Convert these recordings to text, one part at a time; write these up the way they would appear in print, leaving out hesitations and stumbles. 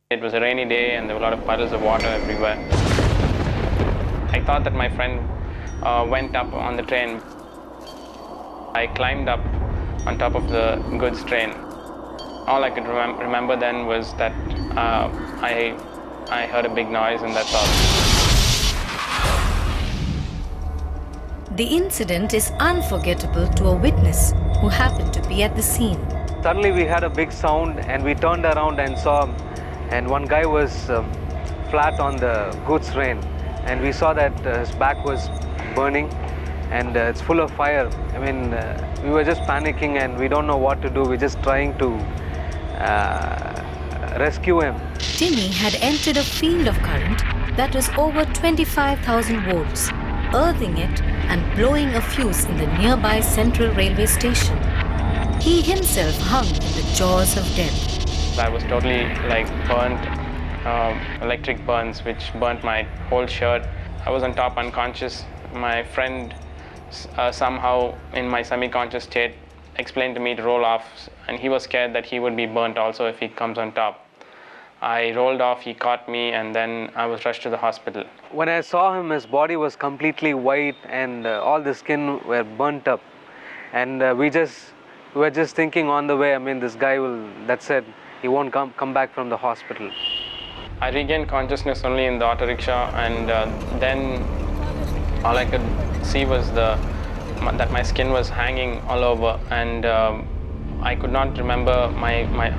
It was a rainy day and there were a lot of puddles of water everywhere. I thought that my friend went up on the train. I climbed up on top of the goods train. All I could remember then was that I heard a big noise, and that's all. The incident is unforgettable to a witness who happened to be at the scene. Suddenly we had a big sound and we turned around and saw, and one guy was flat on the goods train, and we saw that his back was burning and it's full of fire. I mean, we were just panicking and we don't know what to do. We're just trying to rescue him. Timmy had entered a field of current that was over 25,000 volts, earthing it and blowing a fuse in the nearby Central Railway station. He himself hung in the jaws of death. I was totally burnt, electric burns, which burnt my whole shirt. I was on top unconscious. My friend somehow in my semi-conscious state explained to me to roll off, and he was scared that he would be burnt also if he comes on top. I rolled off, he caught me, and then I was rushed to the hospital. When I saw him, his body was completely white and all the skin were burnt up. And we were just thinking on the way, I mean, this guy that's it, he won't come back from the hospital. I regained consciousness only in the auto rickshaw, and then all I could see was that my skin was hanging all over, and I could not remember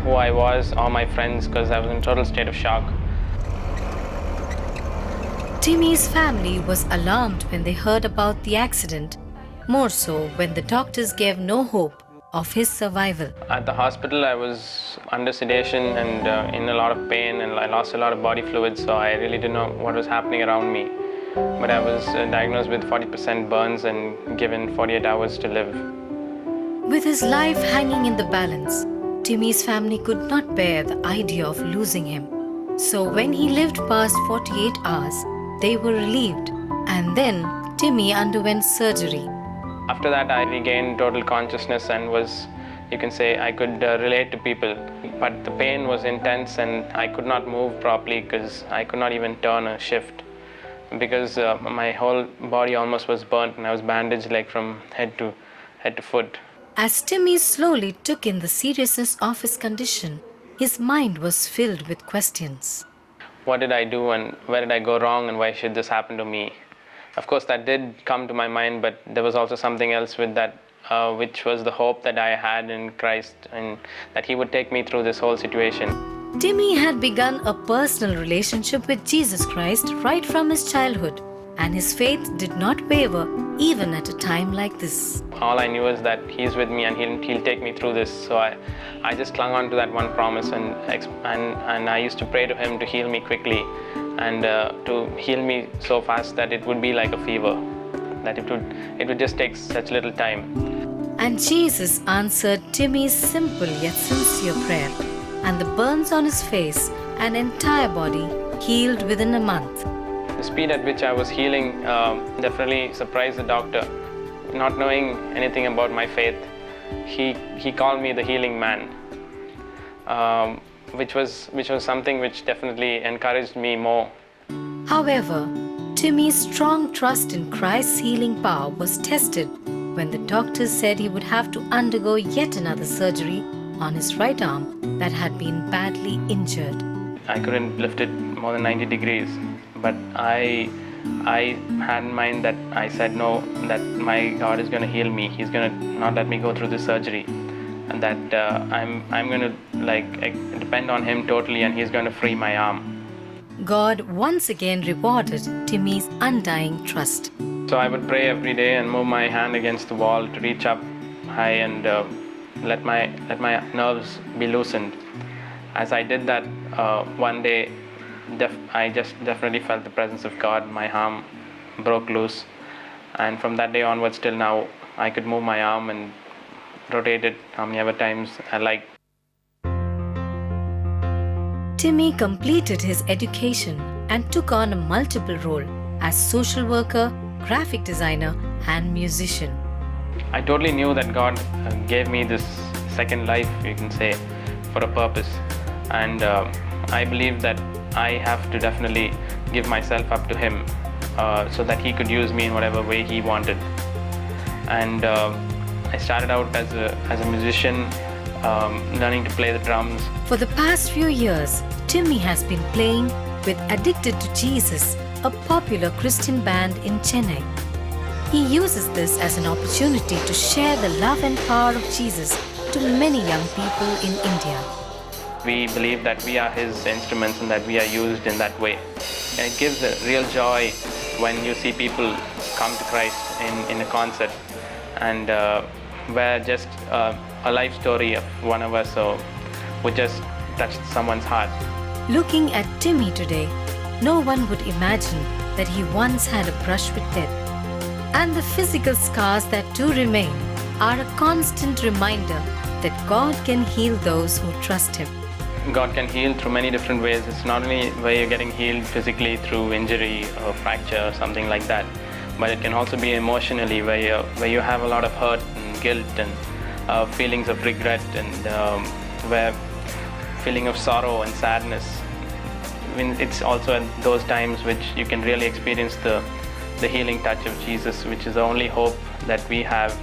who I was or my friends because I was in a total state of shock. Timmy's family was alarmed when they heard about the accident, more so when the doctors gave no hope of his survival. At the hospital, I was under sedation and in a lot of pain, and I lost a lot of body fluids, so I really didn't know what was happening around me. But I was diagnosed with 40% burns and given 48 hours to live. With his life hanging in the balance, Timmy's family could not bear the idea of losing him. So when he lived past 48 hours, they were relieved, and then Timmy underwent surgery. After that, I regained total consciousness and you can say, I could relate to people. But the pain was intense and I could not move properly because I could not even turn a shift because my whole body almost was burnt and I was bandaged from head to foot. As Timmy slowly took in the seriousness of his condition, his mind was filled with questions. What did I do and where did I go wrong and why should this happen to me? Of course, that did come to my mind, but there was also something else with that, which was the hope that I had in Christ and that He would take me through this whole situation. Timmy had begun a personal relationship with Jesus Christ right from his childhood, and his faith did not waver even at a time like this. All I knew is that He's with me and He'll take me through this. So I just clung on to that one promise and I used to pray to Him to heal me quickly and to heal me so fast that it would be like a fever, that it would just take such little time. And Jesus answered Timmy's simple yet sincere prayer, and the burns on his face and entire body healed within a month. The speed at which I was healing definitely surprised the doctor. Not knowing anything about my faith, he called me the healing man, which was something which definitely encouraged me more. However, Timmy's strong trust in Christ's healing power was tested when the doctors said he would have to undergo yet another surgery on his right arm that had been badly injured. I couldn't lift it more than 90 degrees, but I had in mind that I said no, that my God is going to heal me. He's going to not let me go through this surgery, and that I'm going to depend on Him totally, and He's going to free my arm. God once again rewarded Timmy's undying trust. So I would pray every day and move my hand against the wall to reach up high and let my nerves be loosened. As I did that, one day I just definitely felt the presence of God. My arm broke loose, and from that day onwards till now, I could move my arm and rotate it how many ever times I liked. Timmy completed his education and took on a multiple role as social worker, graphic designer, and musician. I totally knew that God gave me this second life, you can say, for a purpose. And I believe that I have to definitely give myself up to him so that he could use me in whatever way he wanted. And I started out as a musician, learning to play the drums. For the past few years, Timmy has been playing with Addicted to Jesus, a popular Christian band in Chennai. He uses this as an opportunity to share the love and power of Jesus to many young people in India. We believe that we are his instruments and that we are used in that way. And it gives a real joy when you see people come to Christ in a concert, and where just a life story of one of us would just touch someone's heart. Looking at Timmy today, no one would imagine that he once had a brush with death. And the physical scars that do remain are a constant reminder that God can heal those who trust Him. God can heal through many different ways. It's not only where you're getting healed physically through injury or fracture or something like that, but it can also be emotionally where you have a lot of hurt and guilt and feelings of regret, and where feeling of sorrow and sadness. I mean, it's also at those times which you can really experience the healing touch of Jesus, which is the only hope that we have